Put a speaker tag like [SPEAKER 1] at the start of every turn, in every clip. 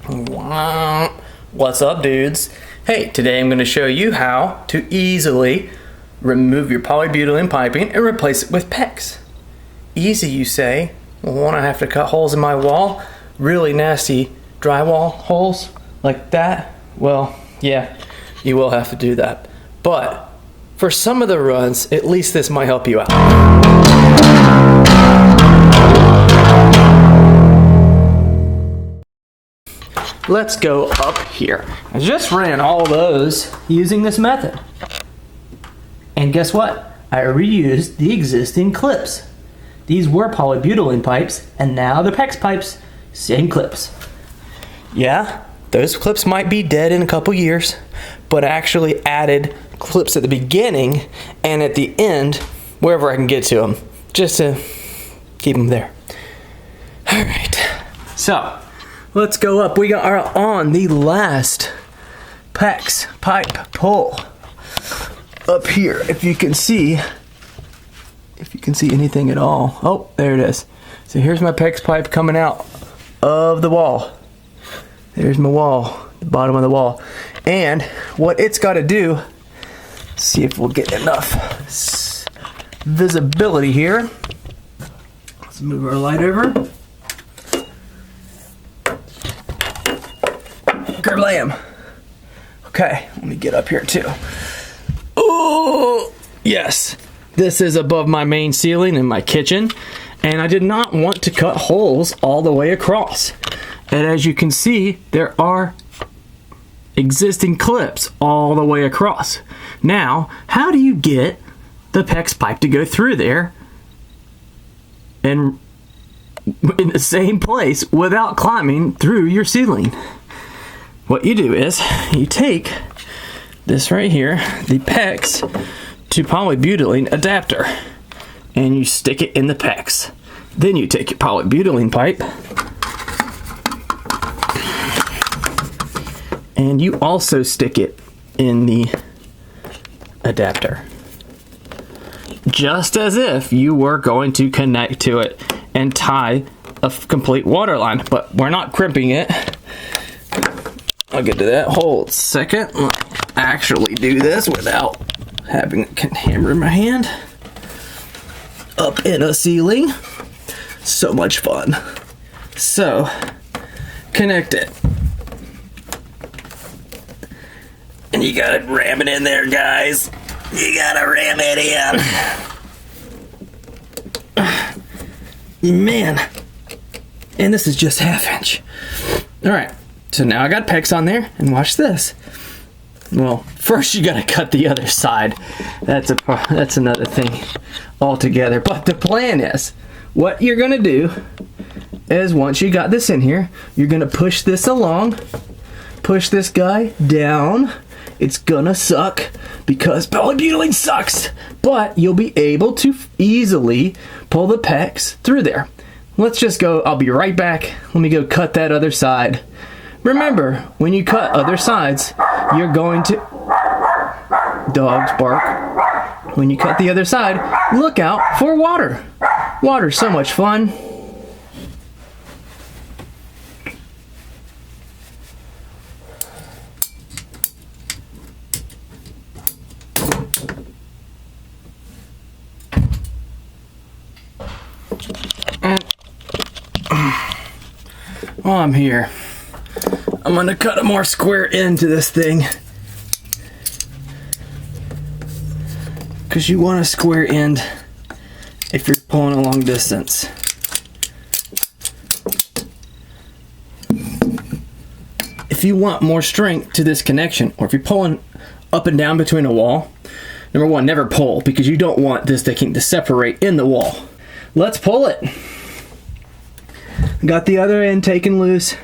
[SPEAKER 1] What's up, dudes? Hey, today I'm going to show you how to easily remove your polybutylene piping and replace it with PEX. Easy, you say? Well, won't I have to cut holes in my wall? Really nasty drywall holes like that? Well, yeah, you will have to do that. But for some of the runs, at least this might help you out. Let's go up here. I just ran all those using this method. And guess what? I reused the existing clips. These were polybutylene pipes, and now they're PEX pipes. Same clips. Yeah, those clips might be dead in a couple years, but I actually added clips at the beginning and at the end, wherever I can get to them, just to keep them there. All right, so let's go up. We are on the last PEX pipe pull up here. If you can see anything at all. Oh, there it is. So here's my PEX pipe coming out of the wall. There's my wall, the bottom of the wall. And what it's got to do, see if we'll get enough visibility here. Let's move our light over. Kerblam. Okay, let me get up here too. Oh, yes. This is above my main ceiling in my kitchen, and I did not want to cut holes all the way across. And as you can see, there are existing clips all the way across. Now, how do you get the PEX pipe to go through there and in the same place without climbing through your ceiling? What you do is you take this right here, the PEX to polybutylene adapter, and you stick it in the PEX. Then you take your polybutylene pipe and you also stick it in the adapter, just as if you were going to connect to it and tie a complete water line. But we're not crimping it. I'll get to that. Hold a second. I'll actually do this without having a hammer in my hand. Up in a ceiling. So much fun. So, connect it. And you gotta ram it in there, guys. You gotta ram it in. Man. And this is just ½ inch. Alright. So now I got PEX on there, and watch this. Well, first you gotta cut the other side. That's another thing altogether. But the plan is, what you're gonna do is once you got this in here, you're gonna push this along, push this guy down. It's gonna suck because polybutylene sucks, but you'll be able to easily pull the PEX through there. Let's just go. I'll be right back. Let me go cut that other side. Remember, when you cut other sides, you're going to... Dogs bark. When you cut the other side, look out for water. Water's so much fun. And while I'm here, I'm gonna cut a more square end to this thing, because you want a square end if you're pulling a long distance. If you want more strength to this connection, or if you're pulling up and down between a wall, number one, never pull, because you don't want this thing to separate in the wall. Let's pull it. Got the other end taken loose.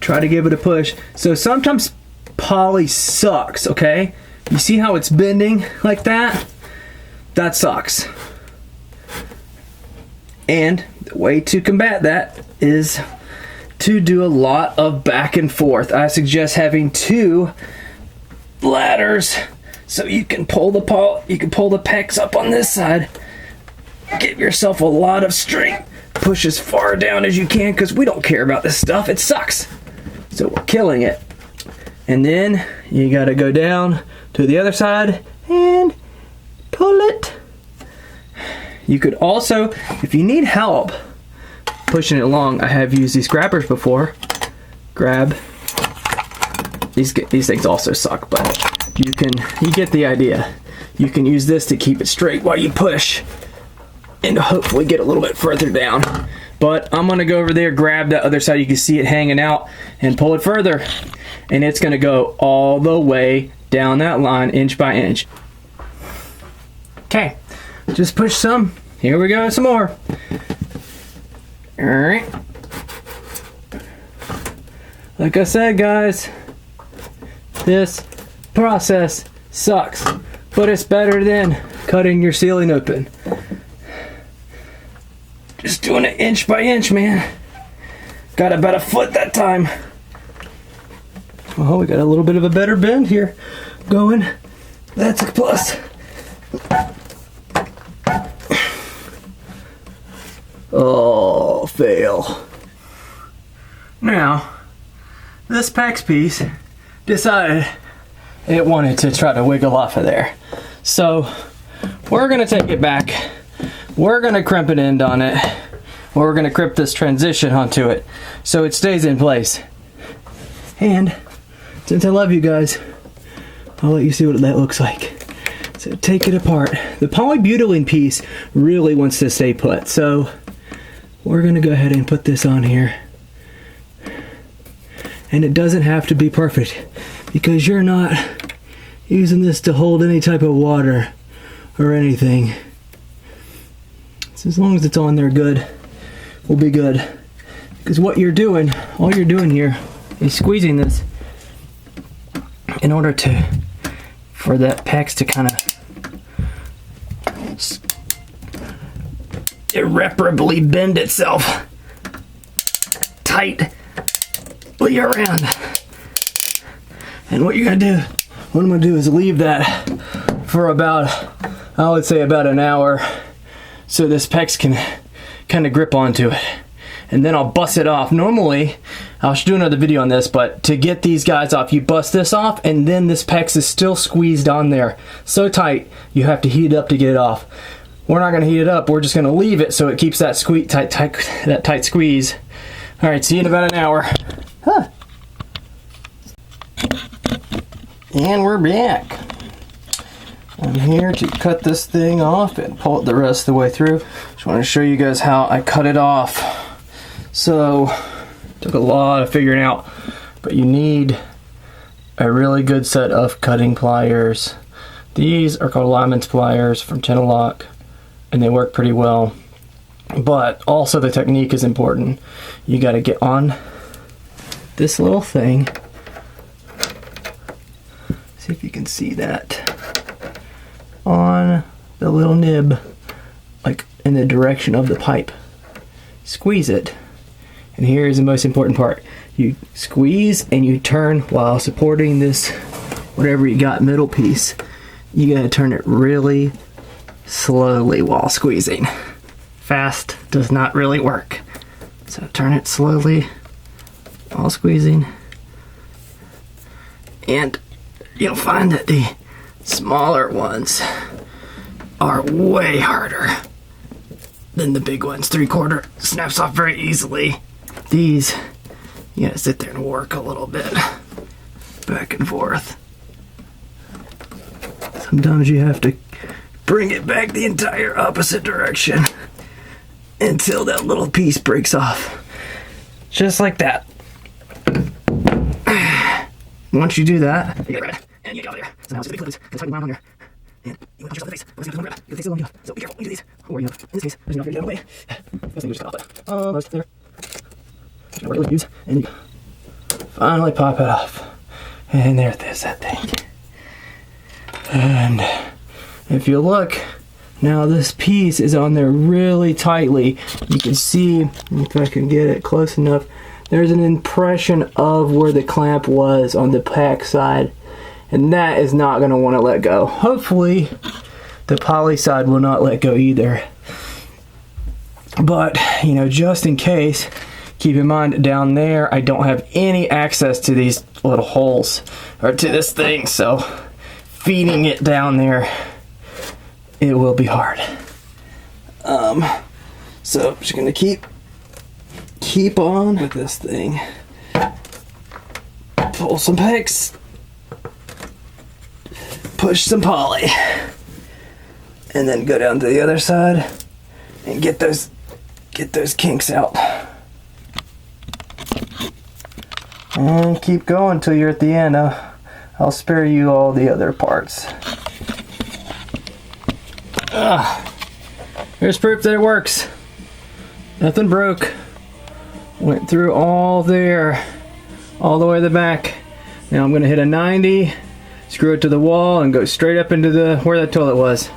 [SPEAKER 1] Try to give it a push. So sometimes poly sucks, okay? You see how it's bending like that? That sucks. And the way to combat that is to do a lot of back and forth. I suggest having 2 ladders so you can pull the PEX up on this side. Give yourself a lot of strength. Push as far down as you can, because we don't care about this stuff. It sucks. So we're killing it. And then you gotta go down to the other side and pull it. You could also, if you need help pushing it along, I have used these grabbers before. Grab. These things also suck, but you get the idea. You can use this to keep it straight while you push and hopefully get a little bit further down. But I'm gonna go over there, grab that other side, you can see it hanging out, and pull it further. And it's gonna go all the way down that line, inch by inch. Okay, just push some. Here we go, some more. All right. Like I said, guys, this process sucks, but it's better than cutting your ceiling open. Just doing it inch by inch, man. Got about a foot that time. Well, we got a little bit of a better bend here going. That's a plus. Oh, fail. Now, this PEX piece decided it wanted to try to wiggle off of there. So, we're gonna take it back. We're gonna crimp an end on it. Or we're gonna crimp this transition onto it so it stays in place. And since I love you guys, I'll let you see what that looks like. So take it apart. The polybutylene piece really wants to stay put. So we're gonna go ahead and put this on here. And it doesn't have to be perfect because you're not using this to hold any type of water or anything. So as long as it's on there good, we'll be good. Because what you're doing, all you're doing here is squeezing this in order for that PEX to kind of irreparably bend itself tightly around. And what you're gonna do, what I'm gonna do is leave that for about, I would say about an hour, so this PEX can kind of grip onto it. And then I'll bust it off. Normally, I'll do another video on this, but to get these guys off, you bust this off, and then this PEX is still squeezed on there. So tight, you have to heat it up to get it off. We're not gonna heat it up, we're just gonna leave it so it keeps that tight squeeze. All right, see you in about an hour. Huh. And we're back. I'm here to cut this thing off and pull it the rest of the way through. Just want to show you guys how I cut it off. So, took a lot of figuring out, but you need a really good set of cutting pliers. These are called Lyman's pliers from Lock, and they work pretty well. But also the technique is important. You got to get on this little thing. See if you can see that. On the little nib, like in the direction of the pipe. Squeeze it. And here is the most important part. You squeeze and you turn while supporting this, whatever you got, middle piece. You gotta turn it really slowly while squeezing. Fast does not really work. So turn it slowly while squeezing. And you'll find that the smaller ones are way harder than the big ones. 3/4 snaps off very easily. These, you gotta sit there and work a little bit back and forth. Sometimes you have to bring it back the entire opposite direction until that little piece breaks off. Just like that. Once you do that, you get rid of it. And you get over there. So now it's going to be clipped. It's hiding around here. And you want to punch yourself in the face. Let's have to grab it. Your face is long enough. So be careful when you do these. Or, you know, in this case, there's enough here to get away. This thing just cut off it. Almost there. You know where to use. And you finally pop it off. And there it is, that thing. And if you look, now this piece is on there really tightly. You can see, if I can get it close enough, there's an impression of where the clamp was on the PEX side. And that is not going to want to let go. Hopefully, the poly side will not let go either. But, you know, just in case, Keep in mind, down there, I don't have any access to these little holes, or to this thing, so feeding it down there, it will be hard. So I'm just gonna keep on with this thing. Pull some PEX, push some poly, and then go down to the other side and get those kinks out. And keep going until you're at the end. I'll spare you all the other parts. Here's proof that it works. Nothing broke. Went through all there, all the way to the back. Now I'm gonna hit a 90, screw it to the wall, and go straight up into where that toilet was.